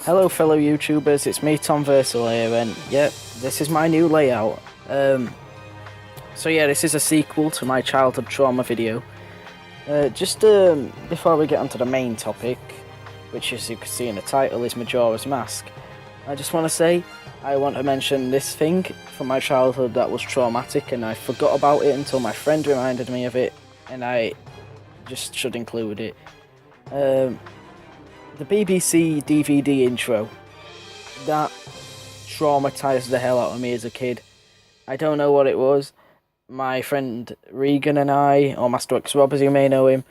Hello fellow YouTubers, it's me Tom Versal here, and yep, this is my new layout. So yeah, this is a sequel to my childhood trauma video. Before we get onto the main topic, which as you can see in the title is Majora's Mask, I just want to say, I want to mention this thing from my childhood that was traumatic and I forgot about it until my friend reminded me of it, and I just should include it. The BBC DVD intro, that traumatised the hell out of me as a kid. I don't know what it was. My friend Regan and I, or Master X Rob as you may know him,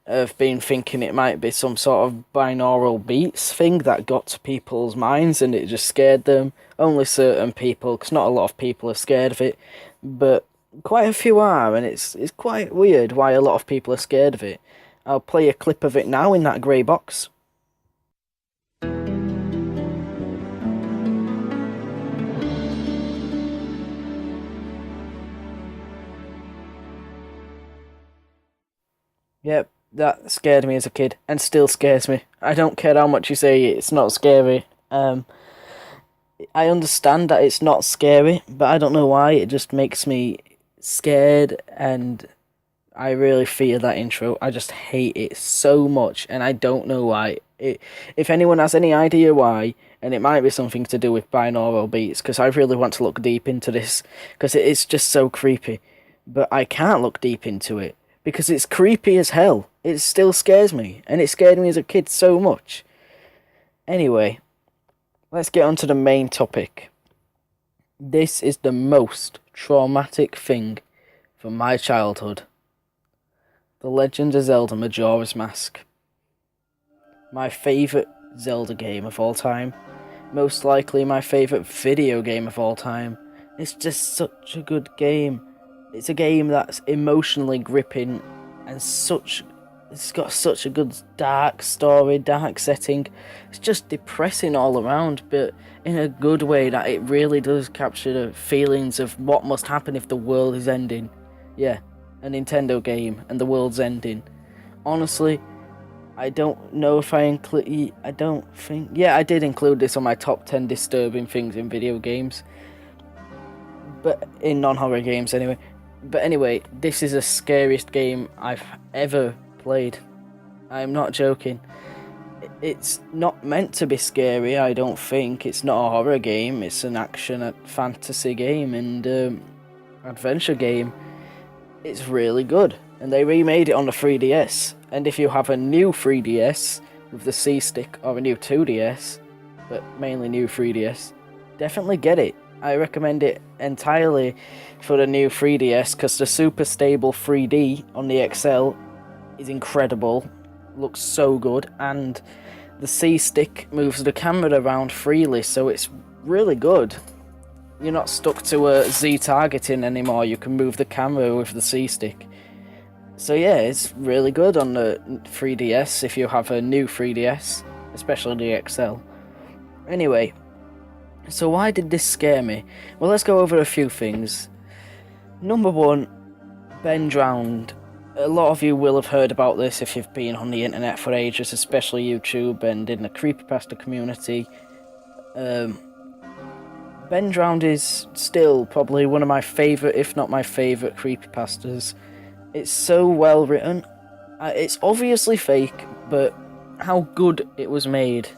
have been thinking it might be some sort of binaural beats thing that got to people's minds and it just scared them. Only certain people, because not a lot of people are scared of it, but quite a few are, and it's quite weird why a lot of people are scared of it. I'll play a clip of it now in that grey box. Yep, that scared me as a kid, and still scares me. I don't care how much you say it's not scary. I understand that it's not scary, but I don't know why, it just makes me scared, and I really fear that intro. I just hate it so much, and I don't know why. If anyone has any idea why, and it might be something to do with binaural beats, because I really want to look deep into this, because it's just so creepy. But I can't look deep into it, because it's creepy as hell. It still scares me, and it scared me as a kid so much. Anyway, let's get on to the main topic. This is the most traumatic thing from my childhood. The Legend of Zelda Majora's Mask. My favourite Zelda game of all time. Most likely my favourite video game of all time. It's just such a good game. It's a game that's emotionally gripping and it's got such a good dark story, dark setting. It's just depressing all around, but in a good way that it really does capture the feelings of what must happen if the world is ending. Yeah, a Nintendo game and the world's ending. Honestly, I don't know if I did include this on my top 10 disturbing things in video games. But in non-horror games anyway. But anyway, this is the scariest game I've ever played. I'm not joking. It's not meant to be scary, I don't think. It's not a horror game. It's an action fantasy game and adventure game. It's really good. And they remade it on the 3DS. And if you have a new 3DS with the C-Stick or a new 2DS, but mainly new 3DS, definitely get it. I recommend it entirely for the new 3DS because the super stable 3D on the XL is incredible, looks so good, and the C-Stick moves the camera around freely, so it's really good. You're not stuck to Z targeting anymore, you can move the camera with the C-Stick. So yeah, it's really good on the 3DS if you have a new 3DS, especially the XL. Anyway, so why did this scare me? Well, let's go over a few things. Number one, Ben drowned. A lot of you will have heard about this if you've been on the internet for ages, especially YouTube and in the creepypasta community. Ben drowned is still probably one of my favourite, if not my favourite, creepypastas. It's so well written. It's obviously fake, but how good it was made.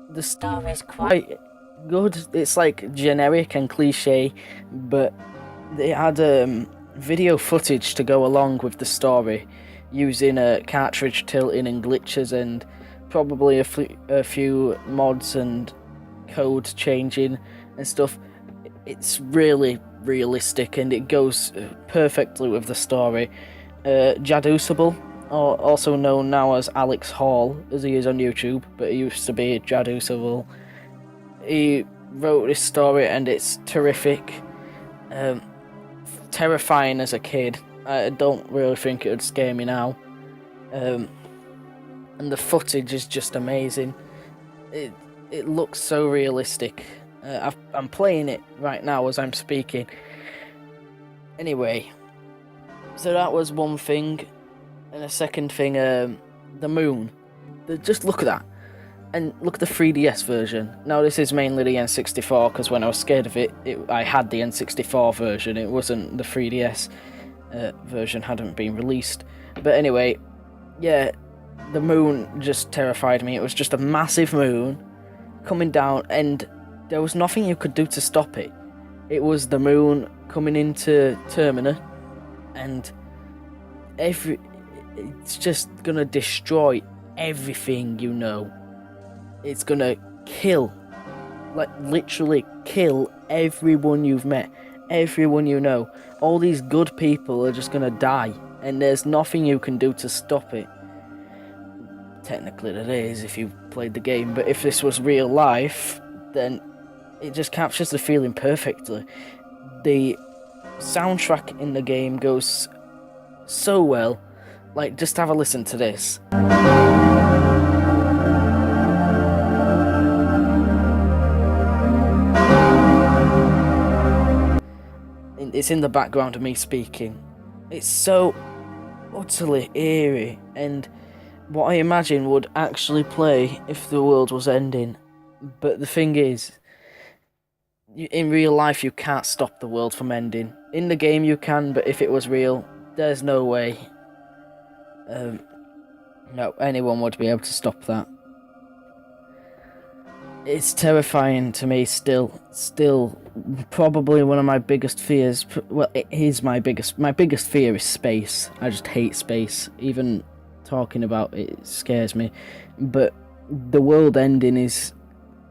The story is quite good. It's like generic and cliche, but they had video footage to go along with the story, using cartridge tilting and glitches and probably a few mods and code changing and stuff. It's really realistic and it goes perfectly with the story. Jaduceable, or also known now as Alex Hall, as he is on YouTube, but he used to be Jaduceable. He wrote this story and it's terrific. Terrifying as a kid. I don't really think it would scare me now. And the footage is just amazing. It looks so realistic. I'm playing it right now as I'm speaking. Anyway, so that was one thing. And a second thing, the moon. Just look at that. And look at the 3DS version. Now this is mainly the N64, because when I was scared of it, I had the N64 version. It wasn't the 3DS version, hadn't been released. But anyway, yeah, the moon just terrified me. It was just a massive moon coming down, and there was nothing you could do to stop it. It was the moon coming into Termina, and it's just gonna destroy everything you know. It's gonna kill, like literally kill everyone you've met, everyone you know. All these good people are just gonna die, and there's nothing you can do to stop it. Technically there is if you played the game, but if this was real life, then it just captures the feeling perfectly. The soundtrack in the game goes so well. Like, just have a listen to this. It's in the background of me speaking. It's so utterly eerie, and what I imagine would actually play if the world was ending. But the thing is, in real life you can't stop the world from ending. In the game you can, but if it was real, there's no way. No, anyone would be able to stop that. It's terrifying to me still probably one of my biggest fears. Well, it is my biggest fear is space. I just hate space. Even talking about it scares me. But the world ending is,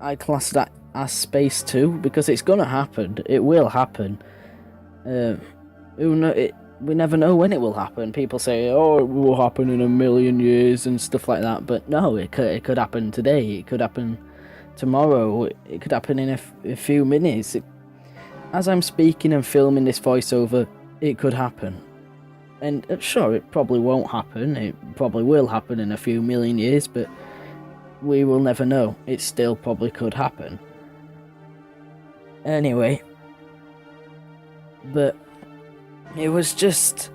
I class that as space too, because it's gonna happen. It will happen. We never know when it will happen. People say, "Oh, it will happen in a million years" and stuff like that. But no, it could happen today. It could happen tomorrow. It could happen in a few minutes. As I'm speaking and filming this voiceover, it could happen. And sure, it probably won't happen. It probably will happen in a few million years, but we will never know. It still probably could happen. Anyway, but it was just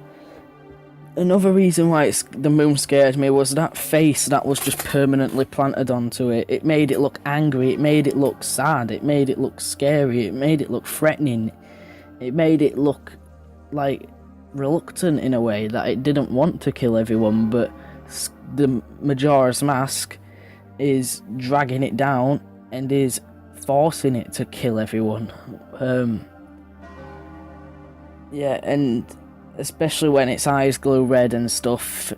another reason why the moon scared me was that face that was just permanently planted onto it. It made it look angry, it made it look sad, it made it look scary, it made it look threatening, it made it look like reluctant in a way, that it didn't want to kill everyone, but the Majora's Mask is dragging it down and is forcing it to kill everyone. Yeah, and especially when its eyes glow red and stuff.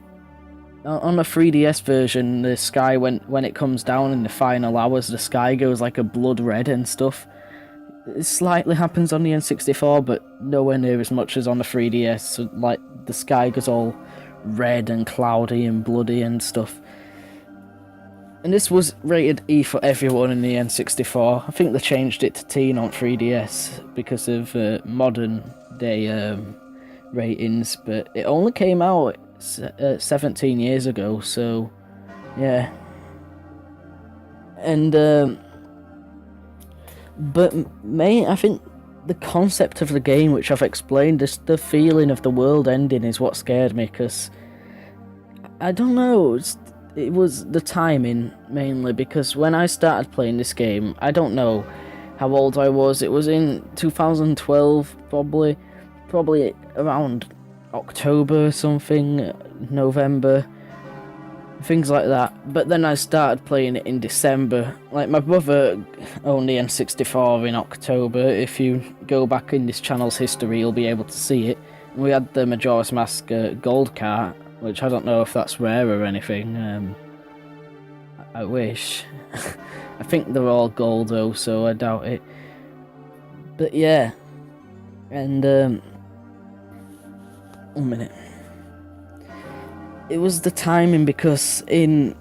On the 3DS version, the sky, when it comes down in the final hours, the sky goes like a blood red and stuff. It slightly happens on the N64, but nowhere near as much as on the 3DS. So, like, the sky goes all red and cloudy and bloody and stuff. And this was rated E for everyone in the N64. I think they changed it to teen on 3DS because of modern day ratings, but it only came out 17 years ago, so yeah. And but I think the concept of the game, which I've explained, is the feeling of the world ending is what scared me, because I don't know, it was the timing mainly, because when I started playing this game, I don't know how old I was. It was in 2012, probably around October or something, November, things like that. But then I started playing it in December. Like, my brother owned the N64 in October. If you go back in this channel's history, you'll be able to see it. We had the Majora's Mask gold cart, which I don't know if that's rare or anything. I wish. I think they're all gold though, so I doubt it. But yeah, and 1 minute. It was the timing, because in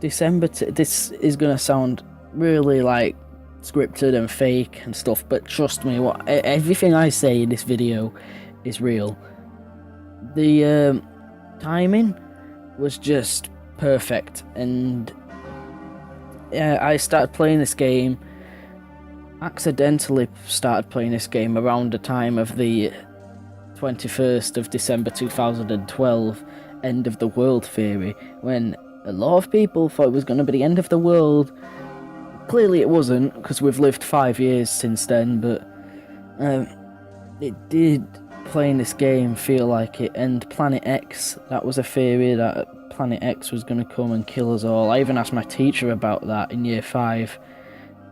December, this is gonna sound really like scripted and fake and stuff, but trust me, everything I say in this video is real. The timing was just perfect, and yeah, I started playing this game, accidentally started playing this game around the time of the 21st of December 2012 end of the world theory, when A lot of people thought it was going to be the end of the world. Clearly it wasn't, because we've lived 5 years since then, but it did, playing this game, feel like it. And Planet X, that was a theory that Planet X was going to come and kill us all. I even asked my teacher about that in year 5,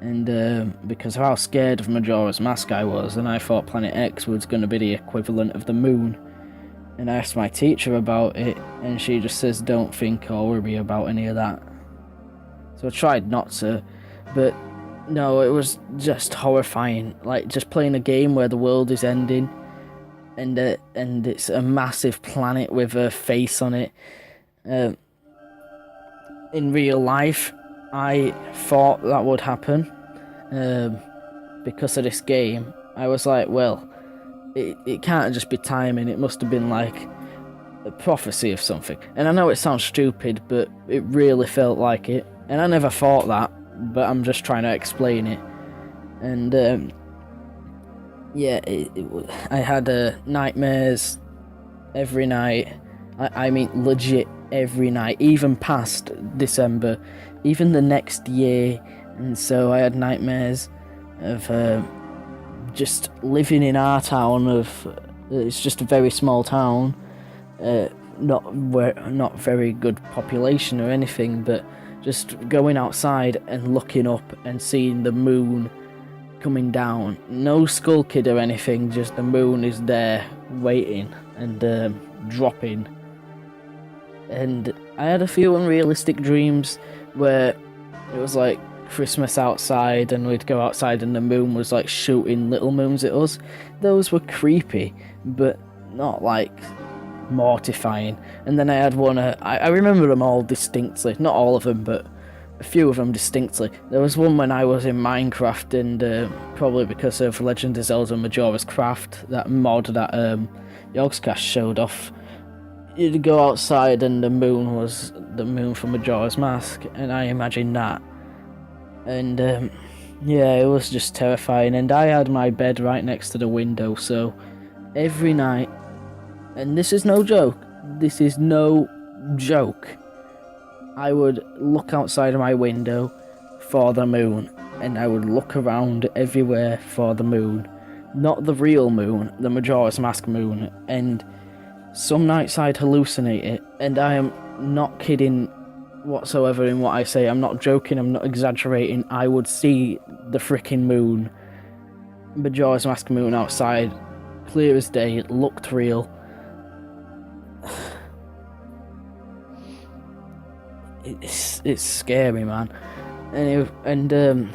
and because of how scared of Majora's Mask I was, and I thought Planet X was going to be the equivalent of the moon. And I asked my teacher about it, and she just says don't think or worry about any of that. So I tried not to, but no, it was just horrifying. Like, just playing a game where the world is ending, and it's a massive planet with a face on it. In real life, I thought that would happen. Because of this game, I was like, well, it can't just be timing, it must have been like a prophecy of something. And I know it sounds stupid, but it really felt like it. And I never thought that, but I'm just trying to explain it. And yeah, I had nightmares every night. I mean, legit every night, even past December, even the next year. And so I had nightmares of just living in our town. It's just a very small town, not very good population or anything, but just going outside and looking up and seeing the moon coming down. No Skull Kid or anything, just the moon is there waiting and dropping. And I had a few unrealistic dreams where it was like Christmas outside and we'd go outside and the moon was like shooting little moons at us. Those were creepy, but not like mortifying. And then I had one, I remember them all distinctly, not all of them, but a few of them distinctly. There was one when I was in Minecraft, and probably because of Legend of Zelda Majora's Craft, that mod that Yogscast showed off, you'd go outside and the moon was the moon from Majora's Mask, and I imagined that. And yeah, it was just terrifying. And I had my bed right next to the window, so every night, and this is no joke, I would look outside of my window for the moon, and I would look around everywhere for the moon. Not the real moon, the Majora's Mask moon. And some nights I'd hallucinate it, and I am not kidding whatsoever in what I say. I'm not joking, I'm not exaggerating. I would see the freaking moon, Majora's Mask moon, outside, clear as day. It looked real. It's scary, man. And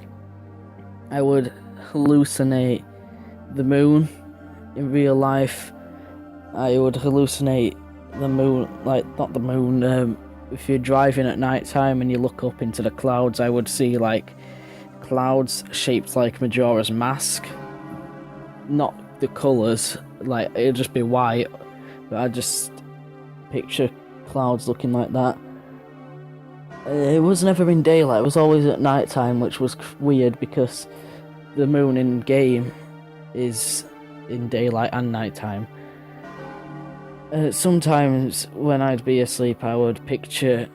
I would hallucinate the moon in real life. I would hallucinate the moon, like, not the moon, if you're driving at night time and you look up into the clouds, I would see like clouds shaped like Majora's Mask. Not the colours, like it'd just be white, but I just picture clouds looking like that. It was never in daylight, it was always at night time, which was weird because the moon in game is in daylight and night time. Sometimes when I'd be asleep, I would picture,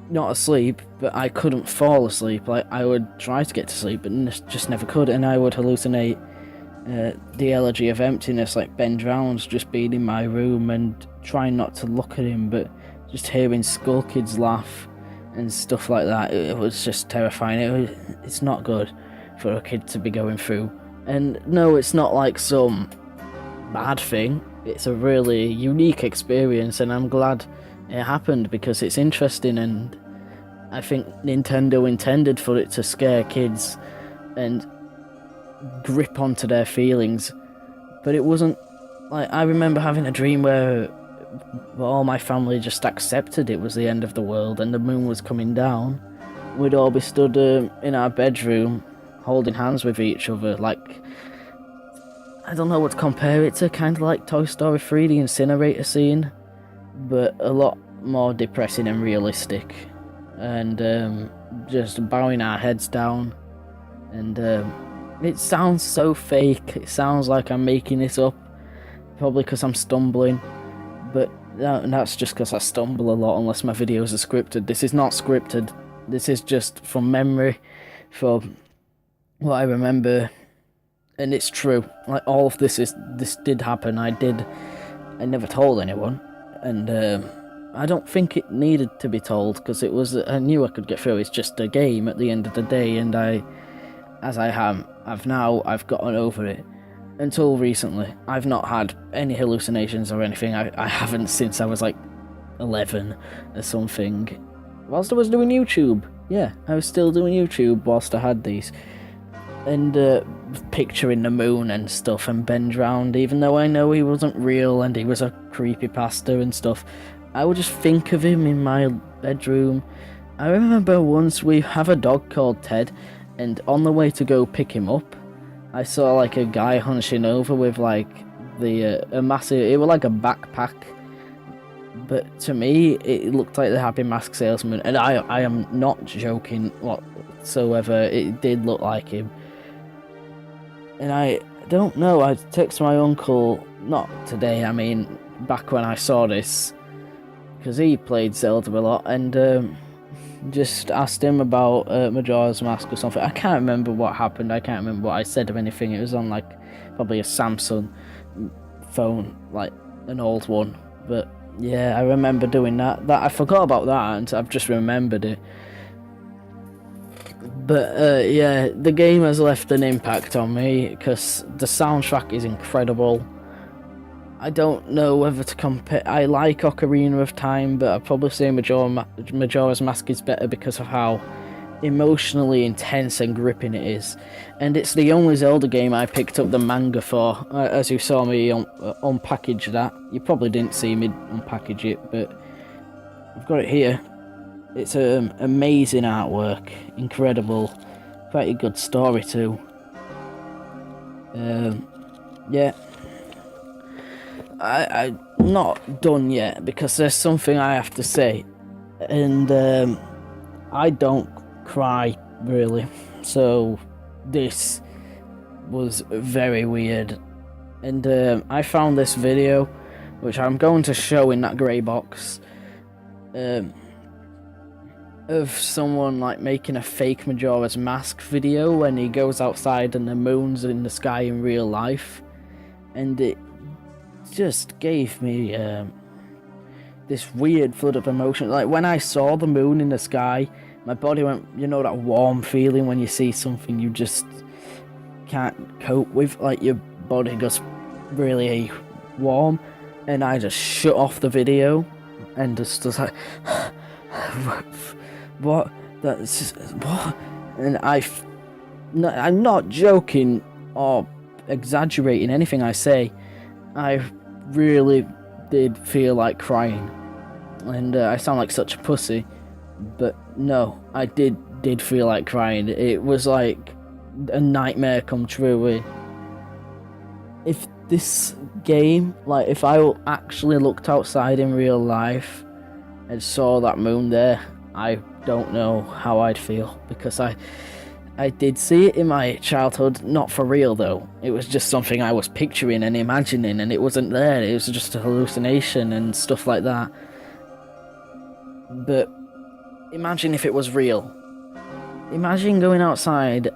not asleep, but I couldn't fall asleep. Like, I would try to get to sleep, but just never could, and I would hallucinate the elegy of emptiness, like Ben Drown's just being in my room and trying not to look at him, but just hearing Skull Kids laugh and stuff like that. It was just terrifying. It's not good for a kid to be going through. And no, it's not like some bad thing. It's a really unique experience, and I'm glad it happened because it's interesting, and I think Nintendo intended for it to scare kids and grip onto their feelings. But it wasn't like, I remember having a dream where all my family just accepted it was the end of the world and the moon was coming down. We'd all be stood in our bedroom holding hands with each other, like, I don't know what to compare it to, kind of like Toy Story 3, the incinerator scene, but a lot more depressing and realistic, and just bowing our heads down, and it sounds so fake, it sounds like I'm making this up, probably because I'm stumbling, but And that's just because I stumble a lot unless my videos are scripted. This is not scripted. This is just from memory, from what I remember, and it's true. Like, all of this did happen. I never told anyone, and I don't think it needed to be told because I knew I could get through. It's just a game at the end of the day, and I've gotten over it. Until recently, I've not had any hallucinations or anything. I haven't since I was like 11 or something. Whilst I was doing YouTube. Yeah, I was still doing YouTube whilst I had these. And picturing the moon and stuff and Ben drowned, even though I know he wasn't real and he was a creepypasta and stuff. I would just think of him in my bedroom. I remember once we have a dog called Ted, and on the way to go pick him up, I saw like a guy hunching over with like a massive, it was like a backpack, but to me it looked like the Happy Mask salesman, and I am not joking whatsoever. It did look like him, and I don't know. I text my uncle, not today, I mean back when I saw this, because he played Zelda a lot, and just asked him about Majora's Mask or something. I can't remember what happened. I can't remember what I said or anything. It was on like probably a Samsung phone, like an old one. But yeah, I remember doing that. I forgot about that, and I've just remembered it. But yeah, the game has left an impact on me because the soundtrack is incredible. I don't know whether to compare. I like Ocarina of Time, but I'd probably say Majora's Mask is better because of how emotionally intense and gripping it is. And it's the only Zelda game I picked up the manga for, as you saw me unpackage that. You probably didn't see me unpackage it, but I've got it here. It's amazing artwork, incredible, quite a good story too. Yeah. I'm not done yet because there's something I have to say, and I don't cry really, so this was very weird. And I found this video, which I'm going to show in that grey box, of someone like making a fake Majora's Mask video when he goes outside and the moon's in the sky in real life, and it just gave me this weird flood of emotion. Like when I saw the moon in the sky, my body went, you know, that warm feeling when you see something you just can't cope with, like your body goes really warm, and I just shut off the video and just was like what, what? And I'm not joking or exaggerating anything I say. I really did feel like crying, and I sound like such a pussy, but no, I did feel like crying. It was like a nightmare come true. If this game, like if I actually looked outside in real life and saw that moon there, I don't know how I'd feel, because I did see it in my childhood, not for real though. It was just something I was picturing and imagining, and it wasn't there. It was just a hallucination and stuff like that. But imagine if it was real. Imagine going outside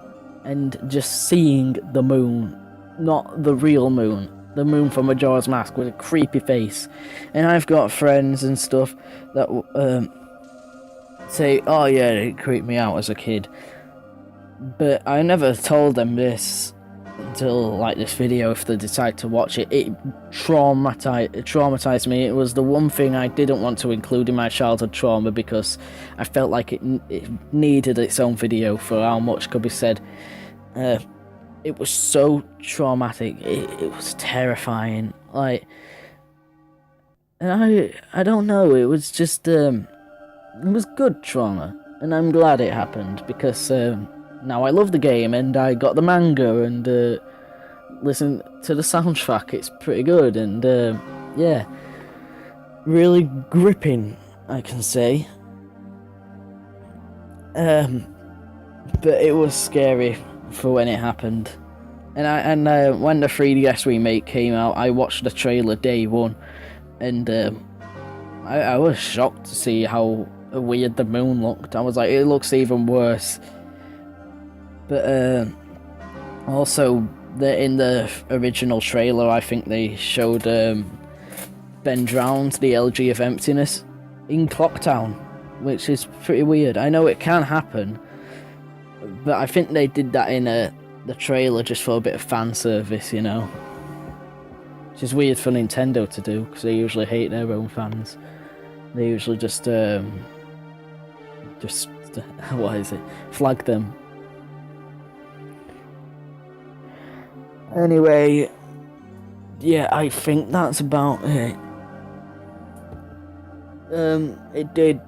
and just seeing the moon, not the real moon. The moon from Majora's Mask with a creepy face. And I've got friends and stuff that say, oh yeah, it creeped me out as a kid. But I never told them this until like this video, if they decide to watch it. It traumatized me. It was the one thing I didn't want to include in my childhood trauma, because I felt like it needed its own video for how much could be said. It was so traumatic. It was terrifying. Like, and I don't know. It was just it was good trauma, and I'm glad it happened, because now I love the game, and I got the manga, and listen to the soundtrack. It's pretty good, and yeah, really gripping, I can say. But it was scary for when it happened. And when the 3DS remake came out, I watched the trailer day one, and I was shocked to see how weird the moon looked. I was like, it looks even worse. But also, in the original trailer, I think they showed Ben drowned the elegy of emptiness in Clocktown, which is pretty weird. I know it can happen, but I think they did that in the trailer just for a bit of fan service, you know. Which is weird for Nintendo to do, because they usually hate their own fans. They usually just what is it? Flag them. Anyway, yeah, I think that's about it. It did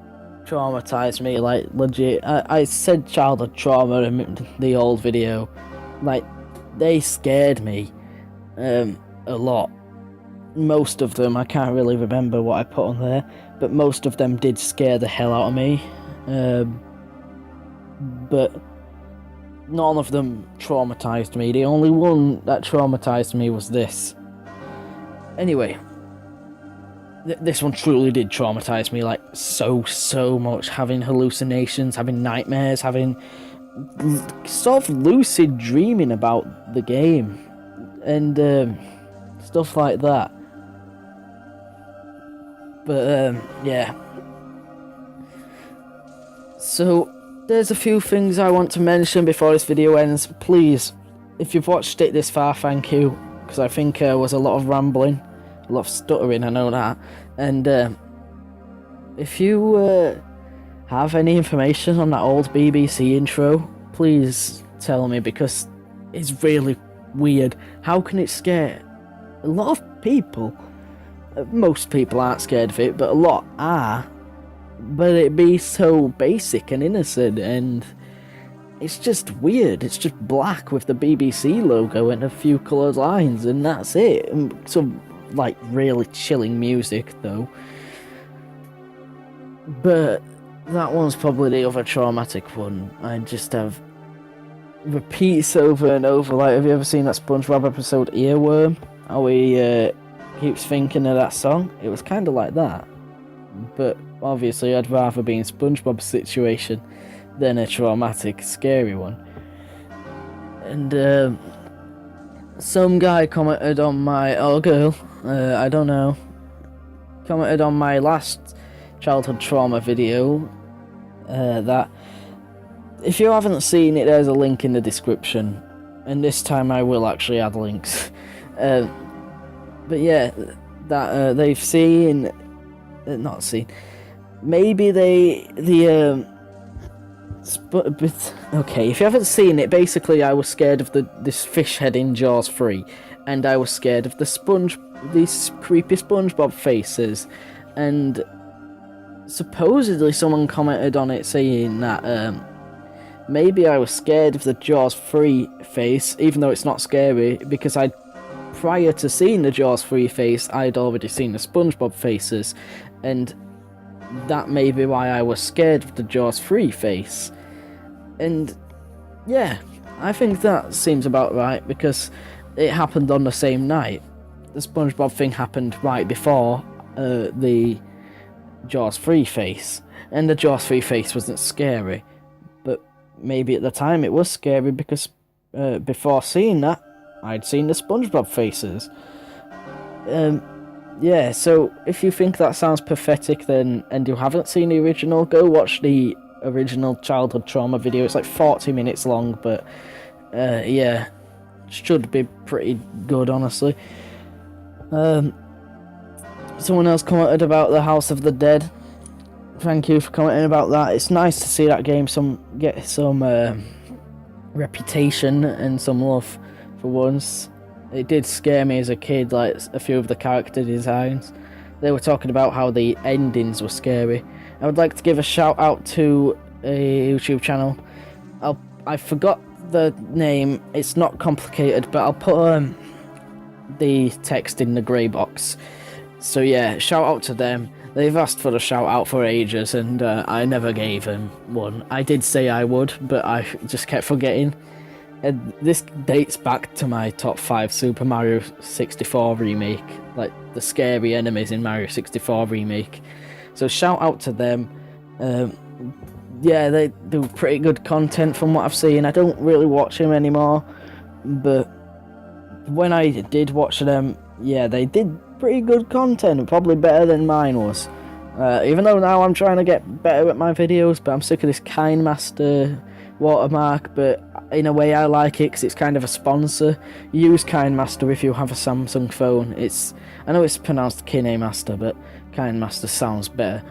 traumatize me, like, legit. I said childhood trauma in the old video. Like, they scared me a lot. Most of them, I can't really remember what I put on there, but most of them did scare the hell out of me. But none of them traumatized me. The only one that traumatized me was this. Anyway, this one truly did traumatize me, like, so much. Having hallucinations, having nightmares, having sort of lucid dreaming about the game, and stuff like that. But yeah. So there's a few things I want to mention before this video ends. Please, if you've watched it this far, thank you, because I think there was a lot of rambling, a lot of stuttering, I know that. And if you have any information on that old BBC intro, please tell me, because it's really weird. How can it scare a lot of people? Most people aren't scared of it, but a lot are. But it be so basic and innocent, and it's just weird. It's just black with the BBC logo and a few coloured lines, and that's it. And some, like, really chilling music, though. But that one's probably the other traumatic one. I just have repeats over and over. Like, have you ever seen that SpongeBob episode Earworm? How he keeps thinking of that song? It was kind of like that. But obviously I'd rather be in SpongeBob's situation than a traumatic, scary one. And some guy commented on my, or girl, I don't know, commented on my last childhood trauma video that if you haven't seen it, there's a link in the description, and this time I will actually add links. But yeah, that they've seen, not seen, maybe okay, if you haven't seen it, basically I was scared of this fish head in Jaws 3, and I was scared of these creepy SpongeBob faces, and supposedly someone commented on it saying that maybe I was scared of the Jaws 3 face, even though it's not scary, because prior to seeing the Jaws 3 face, I'd already seen the SpongeBob faces, and that may be why I was scared of the Jaws 3 face. And yeah, I think that seems about right, because it happened on the same night. The SpongeBob thing happened right before the Jaws 3 face, and the Jaws 3 face wasn't scary, but maybe at the time it was scary because before seeing that, I'd seen the SpongeBob faces. Yeah, so if you think that sounds pathetic, then, and you haven't seen the original, go watch the original childhood trauma video. It's like 40 minutes long, but yeah, should be pretty good, honestly. Someone else commented about the House of the Dead. Thank you for commenting about that. It's nice to see that game get some reputation and some love for once. It did scare me as a kid, like a few of the character designs. They were talking about how the endings were scary. I would like to give a shout out to a YouTube channel. I forgot the name. It's not complicated, but I'll put the text in the grey box. So yeah, shout out to them. They've asked for the shout out for ages, and I never gave them one. I did say I would, but I just kept forgetting. And this dates back to my top 5 Super Mario 64 remake. Like, the scary enemies in Mario 64 Remake. So shout out to them. Yeah, they do pretty good content from what I've seen. I don't really watch them anymore, but when I did watch them, yeah, they did pretty good content, probably better than mine was. Even though now I'm trying to get better at my videos, but I'm sick of this Kind Master watermark, but in a way I like it because it's kind of a sponsor. Use Kind Master if you have a Samsung phone. I know it's pronounced Kine Master, but Kind Master sounds better.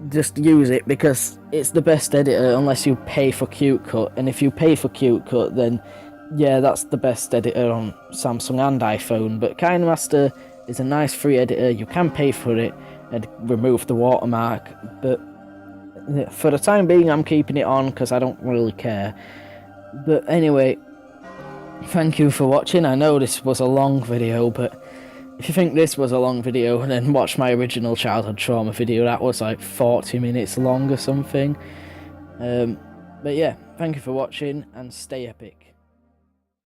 Just use it because it's the best editor unless you pay for Cute Cut, and if you pay for Cute Cut, then yeah, that's the best editor on Samsung and iPhone. But Kind Master is a nice free editor. You can pay for it and remove the watermark, but for the time being I'm keeping it on because I don't really care. But anyway, thank you for watching. I know this was a long video, but if you think this was a long video, then watch my original childhood trauma video. That was like 40 minutes long or something. But yeah, thank you for watching and stay epic.